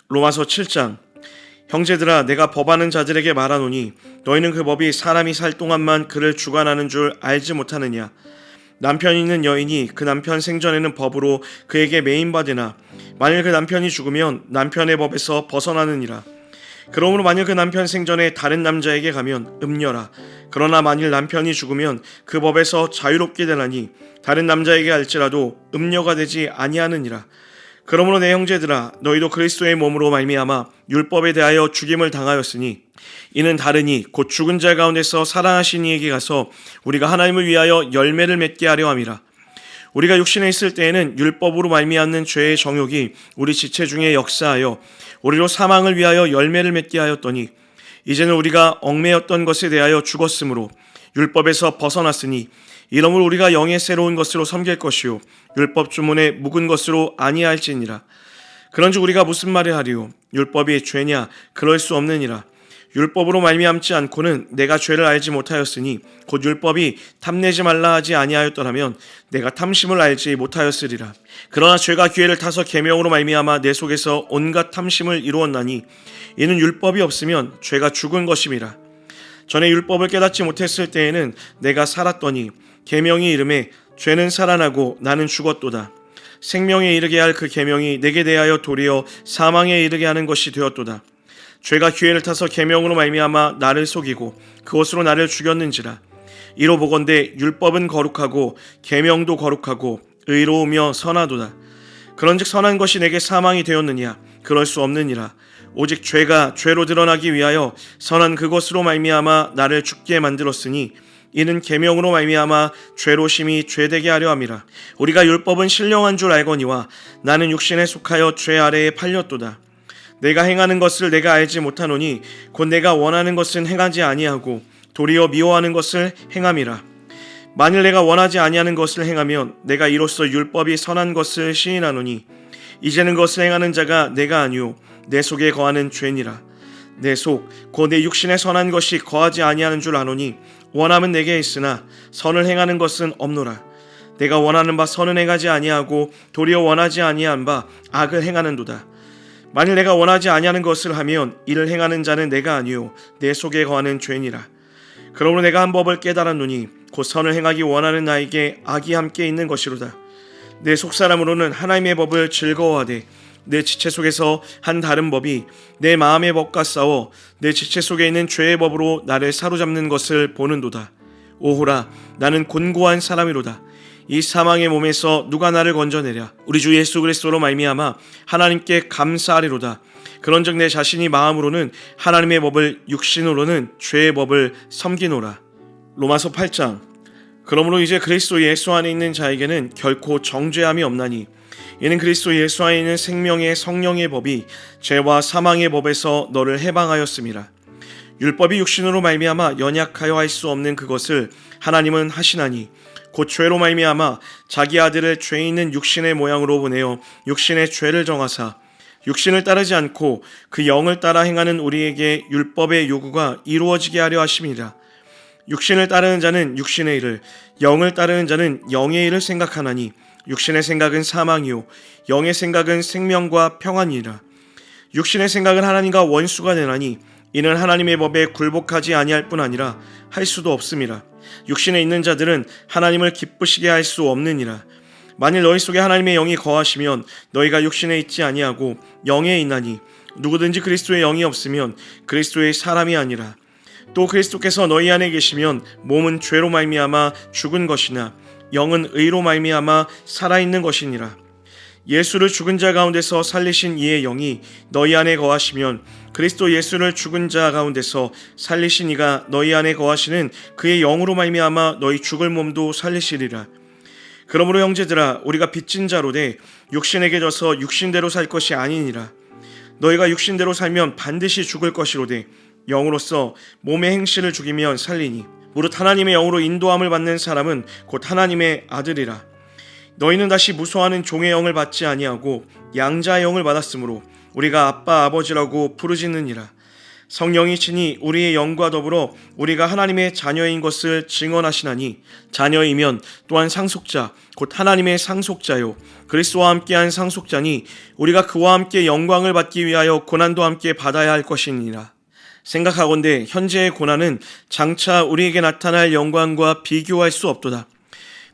로마서 7장. 형제들아, 내가 법하는 자들에게 말하노니 너희는 그 법이 사람이 살 동안만 그를 주관하는 줄 알지 못하느냐. 남편 있는 여인이 그 남편 생전에는 법으로 그에게 매인받으나 만일 그 남편이 죽으면 남편의 법에서 벗어나느니라. 그러므로 만일 그 남편 생전에 다른 남자에게 가면 음녀라. 그러나 만일 남편이 죽으면 그 법에서 자유롭게 되나니 다른 남자에게 할지라도 음녀가 되지 아니하느니라. 그러므로 내 형제들아, 너희도 그리스도의 몸으로 말미암아 율법에 대하여 죽임을 당하였으니 이는 다르니 곧 죽은 자 가운데서 살아나신 이에게 가서 우리가 하나님을 위하여 열매를 맺게 하려 함이라. 우리가 육신에 있을 때에는 율법으로 말미암는 죄의 정욕이 우리 지체 중에 역사하여 우리로 사망을 위하여 열매를 맺게 하였더니 이제는 우리가 얽매였던 것에 대하여 죽었으므로 율법에서 벗어났으니 이러므로 우리가 영의 새로운 것으로 섬길 것이요 율법 주문에 묵은 것으로 아니할지니라. 그런즉 우리가 무슨 말을 하리요? 율법이 죄냐? 그럴 수 없느니라. 율법으로 말미암지 않고는 내가 죄를 알지 못하였으니 곧 율법이 탐내지 말라 하지 아니하였더라면 내가 탐심을 알지 못하였으리라. 그러나 죄가 기회를 타서 계명으로 말미암아 내 속에서 온갖 탐심을 이루었나니 이는 율법이 없으면 죄가 죽은 것임이라. 전에 율법을 깨닫지 못했을 때에는 내가 살았더니 계명이 이름에 죄는 살아나고 나는 죽었도다. 생명에 이르게 할 그 계명이 내게 대하여 도리어 사망에 이르게 하는 것이 되었도다. 죄가 기회를 타서 계명으로 말미암아 나를 속이고 그것으로 나를 죽였는지라. 이로 보건대 율법은 거룩하고 계명도 거룩하고 의로우며 선하도다. 그런즉 선한 것이 내게 사망이 되었느냐? 그럴 수 없느니라. 오직 죄가 죄로 드러나기 위하여 선한 그것으로 말미암아 나를 죽게 만들었으니 이는 계명으로 말미암아 죄로 심히 죄되게 하려 함이라. 우리가 율법은 신령한 줄 알거니와 나는 육신에 속하여 죄 아래에 팔렸도다. 내가 행하는 것을 내가 알지 못하노니 곧 내가 원하는 것은 행하지 아니하고 도리어 미워하는 것을 행함이라. 만일 내가 원하지 아니하는 것을 행하면 내가 이로써 율법이 선한 것을 시인하노니 이제는 그것을 행하는 자가 내가 아니요 내 속에 거하는 죄니라. 내 속 곧 내 육신에 선한 것이 거하지 아니하는 줄 아노니 원함은 내게 있으나 선을 행하는 것은 없노라. 내가 원하는 바 선은 행하지 아니하고 도리어 원하지 아니한 바 악을 행하는도다. 만일 내가 원하지 아니하는 것을 하면 이를 행하는 자는 내가 아니요 내 속에 거하는 죄니라. 그러므로 내가 한 법을 깨달았노니 곧 선을 행하기 원하는 나에게 악이 함께 있는 것이로다. 내 속사람으로는 하나님의 법을 즐거워하되 내 지체 속에서 한 다른 법이 내 마음의 법과 싸워 내 지체 속에 있는 죄의 법으로 나를 사로잡는 것을 보는도다. 오호라, 나는 곤고한 사람이로다. 이 사망의 몸에서 누가 나를 건져내랴? 우리 주 예수 그리스도로 말미암아 하나님께 감사하리로다. 그런즉 내 자신이 마음으로는 하나님의 법을, 육신으로는 죄의 법을 섬기노라. 로마서 8장. 그러므로 이제 그리스도 예수 안에 있는 자에게는 결코 정죄함이 없나니 이는 그리스도 예수 안에 있는 생명의 성령의 법이 죄와 사망의 법에서 너를 해방하였음이라. 율법이 육신으로 말미암아 연약하여 할 수 없는 그것을 하나님은 하시나니 곧 죄로 말미암아 자기 아들을 죄 있는 육신의 모양으로 보내어 육신의 죄를 정하사 육신을 따르지 않고 그 영을 따라 행하는 우리에게 율법의 요구가 이루어지게 하려 하심이라. 육신을 따르는 자는 육신의 일을, 영을 따르는 자는 영의 일을 생각하나니 육신의 생각은 사망이요 영의 생각은 생명과 평안이라. 육신의 생각은 하나님과 원수가 되나니 이는 하나님의 법에 굴복하지 아니할 뿐 아니라 할 수도 없음이라. 육신에 있는 자들은 하나님을 기쁘시게 할 수 없느니라. 만일 너희 속에 하나님의 영이 거하시면 너희가 육신에 있지 아니하고 영에 있나니 누구든지 그리스도의 영이 없으면 그리스도의 사람이 아니라. 또 그리스도께서 너희 안에 계시면 몸은 죄로 말미암아 죽은 것이나 영은 의로 말미암아 살아있는 것이니라. 예수를 죽은 자 가운데서 살리신 이의 영이 너희 안에 거하시면 그리스도 예수를 죽은 자 가운데서 살리신 이가 너희 안에 거하시는 그의 영으로 말미암아 너희 죽을 몸도 살리시리라. 그러므로 형제들아, 우리가 빚진 자로되 육신에게 져서 육신대로 살 것이 아니니라. 너희가 육신대로 살면 반드시 죽을 것이로되 영으로서 몸의 행실을 죽이면 살리니 무릇 하나님의 영으로 인도함을 받는 사람은 곧 하나님의 아들이라. 너희는 다시 무소하는 종의 영을 받지 아니하고 양자의 영을 받았으므로 우리가 아빠 아버지라고 부르짖느니라. 성령이 친히 우리의 영과 더불어 우리가 하나님의 자녀인 것을 증언하시나니 자녀이면 또한 상속자 곧 하나님의 상속자요 그리스도와 함께한 상속자니 우리가 그와 함께 영광을 받기 위하여 고난도 함께 받아야 할 것이니라. 생각하건대 현재의 고난은 장차 우리에게 나타날 영광과 비교할 수 없도다.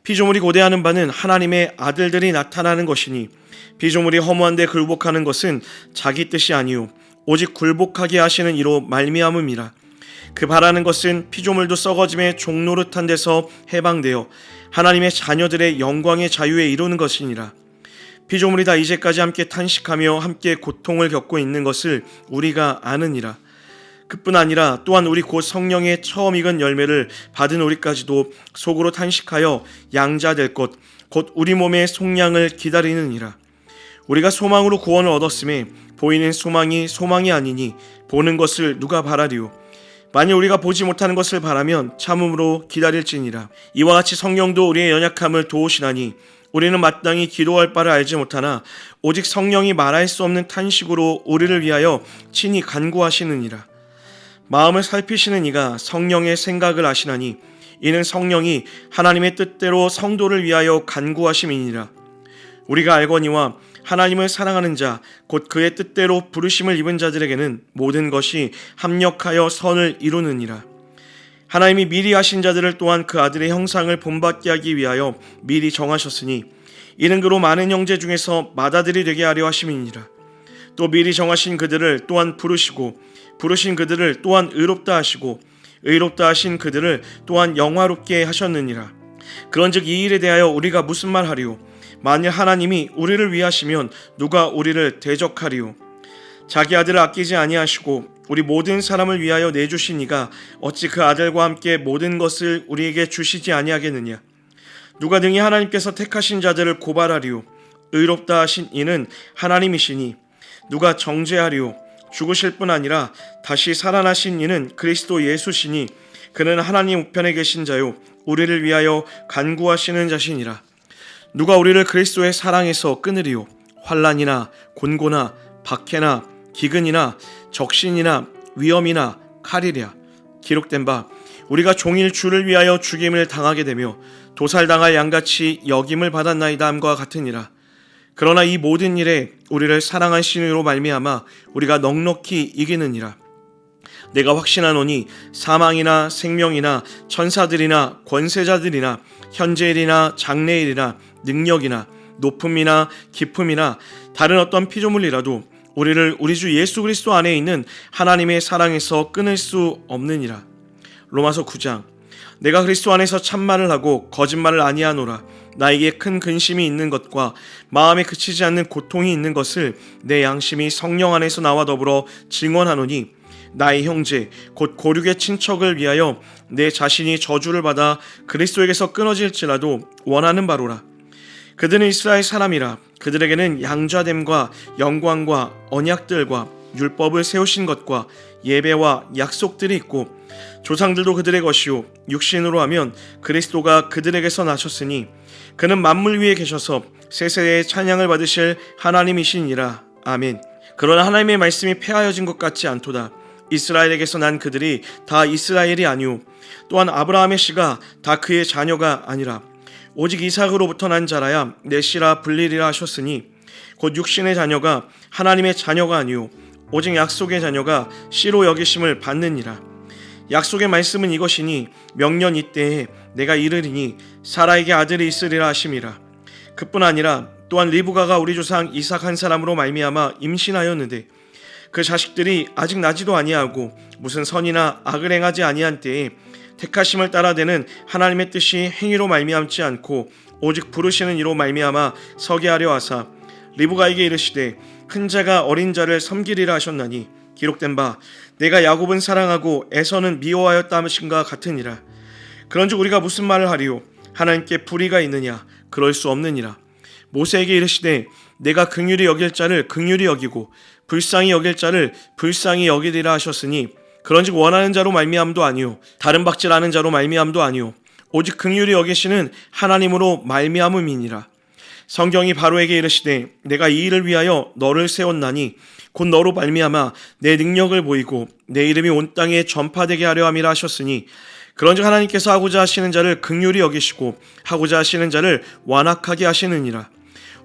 피조물이 고대하는 바는 하나님의 아들들이 나타나는 것이니 피조물이 허무한 데 굴복하는 것은 자기 뜻이 아니요 오직 굴복하게 하시는 이로 말미암음이라. 그 바라는 것은 피조물도 썩어짐의 종노릇한 데서 해방되어 하나님의 자녀들의 영광의 자유에 이루는 것이니라. 피조물이 다 이제까지 함께 탄식하며 함께 고통을 겪고 있는 것을 우리가 아느니라. 그뿐 아니라 또한 우리 곧 성령의 처음 익은 열매를 받은 우리까지도 속으로 탄식하여 양자될 것 곧 우리 몸의 속량을 기다리느니라. 우리가 소망으로 구원을 얻었음에 보이는 소망이 아니니 보는 것을 누가 바라리요. 만일 우리가 보지 못하는 것을 바라면 참음으로 기다릴지니라. 이와 같이 성령도 우리의 연약함을 도우시나니 우리는 마땅히 기도할 바를 알지 못하나 오직 성령이 말할 수 없는 탄식으로 우리를 위하여 친히 간구하시느니라. 마음을 살피시는 이가 성령의 생각을 아시나니 이는 성령이 하나님의 뜻대로 성도를 위하여 간구하심이니라. 우리가 알거니와 하나님을 사랑하는 자 곧 그의 뜻대로 부르심을 입은 자들에게는 모든 것이 합력하여 선을 이루느니라. 하나님이 미리 하신 자들을 또한 그 아들의 형상을 본받게 하기 위하여 미리 정하셨으니 이는 그로 많은 형제 중에서 맏아들이 되게 하려 하심이니라. 또 미리 정하신 그들을 또한 부르시고 부르신 그들을 또한 의롭다 하시고 의롭다 하신 그들을 또한 영화롭게 하셨느니라. 그런즉 이 일에 대하여 우리가 무슨 말하리요? 만일 하나님이 우리를 위하시면 누가 우리를 대적하리요? 자기 아들을 아끼지 아니하시고 우리 모든 사람을 위하여 내주신 이가 어찌 그 아들과 함께 모든 것을 우리에게 주시지 아니하겠느냐? 누가 능히 하나님께서 택하신 자들을 고발하리요? 의롭다 하신 이는 하나님이시니 누가 정죄하리요? 죽으실 뿐 아니라 다시 살아나신 이는 그리스도 예수시니 그는 하나님 우편에 계신 자요 우리를 위하여 간구하시는 자시니라. 누가 우리를 그리스도의 사랑에서 끊으리요? 환난이나 곤고나 박해나 기근이나 적신이나 위험이나 칼이랴. 기록된 바 우리가 종일 주를 위하여 죽임을 당하게 되며 도살당할 양같이 여김을 받았나이다 함과 같으니라. 그러나 이 모든 일에 우리를 사랑하신 이로 말미암아 우리가 넉넉히 이기느니라. 내가 확신하노니 사망이나 생명이나 천사들이나 권세자들이나 현재일이나 장래일이나 능력이나 높음이나 깊음이나 다른 어떤 피조물이라도 우리를 우리 주 예수 그리스도 안에 있는 하나님의 사랑에서 끊을 수 없느니라. 로마서 9장. 내가 그리스도 안에서 참말을 하고 거짓말을 아니하노라. 나에게 큰 근심이 있는 것과 마음에 그치지 않는 고통이 있는 것을 내 양심이 성령 안에서 나와 더불어 증언하노니 나의 형제 곧 고륙의 친척을 위하여 내 자신이 저주를 받아 그리스도에게서 끊어질지라도 원하는 바로라. 그들은 이스라엘 사람이라. 그들에게는 양좌됨과 영광과 언약들과 율법을 세우신 것과 예배와 약속들이 있고 조상들도 그들의 것이요 육신으로 하면 그리스도가 그들에게서 나셨으니 그는 만물 위에 계셔서 세세의 찬양을 받으실 하나님이시니라. 아멘. 그러나 하나님의 말씀이 폐하여진 것 같지 않도다. 이스라엘에게서 난 그들이 다 이스라엘이 아니오 또한 아브라함의 씨가 다 그의 자녀가 아니라 오직 이삭으로부터 난 자라야 내 씨라 불리리라 하셨으니 곧 육신의 자녀가 하나님의 자녀가 아니오 오직 약속의 자녀가 씨로 여기심을 받느니라. 약속의 말씀은 이것이니 명년 이때에 내가 이르리니 사라에게 아들이 있으리라 하심이라. 그뿐 아니라 또한 리브가가 우리 조상 이삭 한 사람으로 말미암아 임신하였는데 그 자식들이 아직 나지도 아니하고 무슨 선이나 악을 행하지 아니한 때에 택하심을 따라되는 하나님의 뜻이 행위로 말미암지 않고 오직 부르시는 이로 말미암아 서게 하려 하사 리브가에게 이르시되 큰 자가 어린 자를 섬기리라 하셨나니 기록된 바 내가 야곱은 사랑하고 에서는 미워하였다 하신가 같으니라. 그런즉 우리가 무슨 말을 하리요? 하나님께 불의가 있느냐? 그럴 수 없느니라. 모세에게 이르시되 내가 긍휼히 여길 자를 긍휼히 여기고 불쌍히 여길 자를 불쌍히 여기리라 하셨으니 그런즉 원하는 자로 말미암도 아니요 다른 박질하는 자로 말미암도 아니요 오직 긍휼히 여기시는 하나님으로 말미암음이니라. 성경이 바로에게 이르시되 내가 이 일을 위하여 너를 세웠나니 곧 너로 말미암아 내 능력을 보이고 내 이름이 온 땅에 전파되게 하려 함이라 하셨으니 그런즉 하나님께서 하고자 하시는 자를 긍휼히 여기시고 하고자 하시는 자를 완악하게 하시느니라.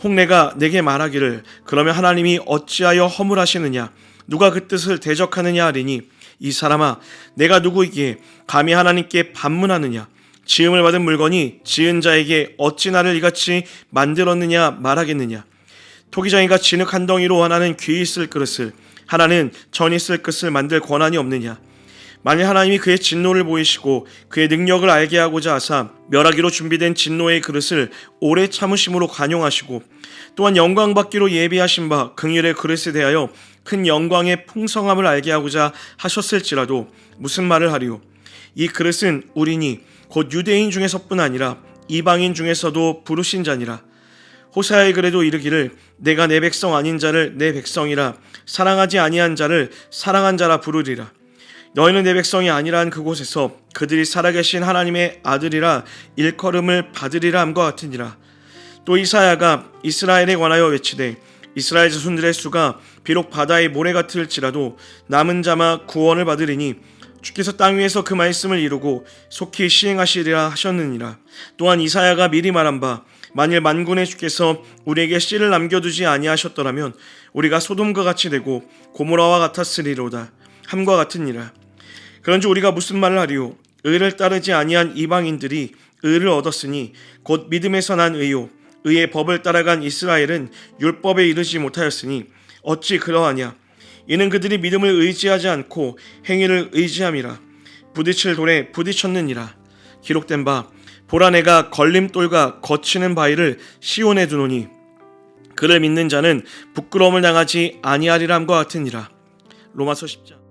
혹 내가 내게 말하기를 그러면 하나님이 어찌하여 허물하시느냐 누가 그 뜻을 대적하느냐 하리니 이 사람아 내가 누구이기에 감히 하나님께 반문하느냐 지음을 받은 물건이 지은 자에게 어찌 나를 이같이 만들었느냐 말하겠느냐. 토기장이가 진흙 한 덩이로 원하는 귀 있을 그릇을 하나는 전 있을 그릇을 만들 권한이 없느냐. 만일 하나님이 그의 진노를 보이시고 그의 능력을 알게 하고자 하사 멸하기로 준비된 진노의 그릇을 오래 참으심으로 관용하시고 또한 영광받기로 예비하신 바 긍휼의 그릇에 대하여 큰 영광의 풍성함을 알게 하고자 하셨을지라도 무슨 말을 하리요. 이 그릇은 우리니 곧 유대인 중에서뿐 아니라 이방인 중에서도 부르신 자니라. 호세아의 글에도 이르기를 내가 내 백성 아닌 자를 내 백성이라 사랑하지 아니한 자를 사랑한 자라 부르리라. 너희는 내 백성이 아니라 한 그곳에서 그들이 살아계신 하나님의 아들이라 일컬음을 받으리라 함과 같으니라. 또 이사야가 이스라엘에 관하여 외치되 이스라엘 자손들의 수가 비록 바다의 모래 같을지라도 남은 자마 구원을 받으리니 주께서 땅 위에서 그 말씀을 이루고 속히 시행하시리라 하셨느니라. 또한 이사야가 미리 말한 바 만일 만군의 주께서 우리에게 씨를 남겨두지 아니하셨더라면 우리가 소돔과 같이 되고 고모라와 같았으리로다 함과 같으니라. 그런즉 우리가 무슨 말을 하리요. 의를 따르지 아니한 이방인들이 의를 얻었으니 곧 믿음에서 난 의요 의의 법을 따라간 이스라엘은 율법에 이르지 못하였으니 어찌 그러하냐. 이는 그들이 믿음을 의지하지 않고 행위를 의지함이라. 부딪힐 돌에 부딪혔느니라. 기록된 바 보라 내가 걸림돌과 거치는 바위를 시온에 두노니 그를 믿는 자는 부끄러움을 당하지 아니하리라 함과 같으니라. 로마서 10장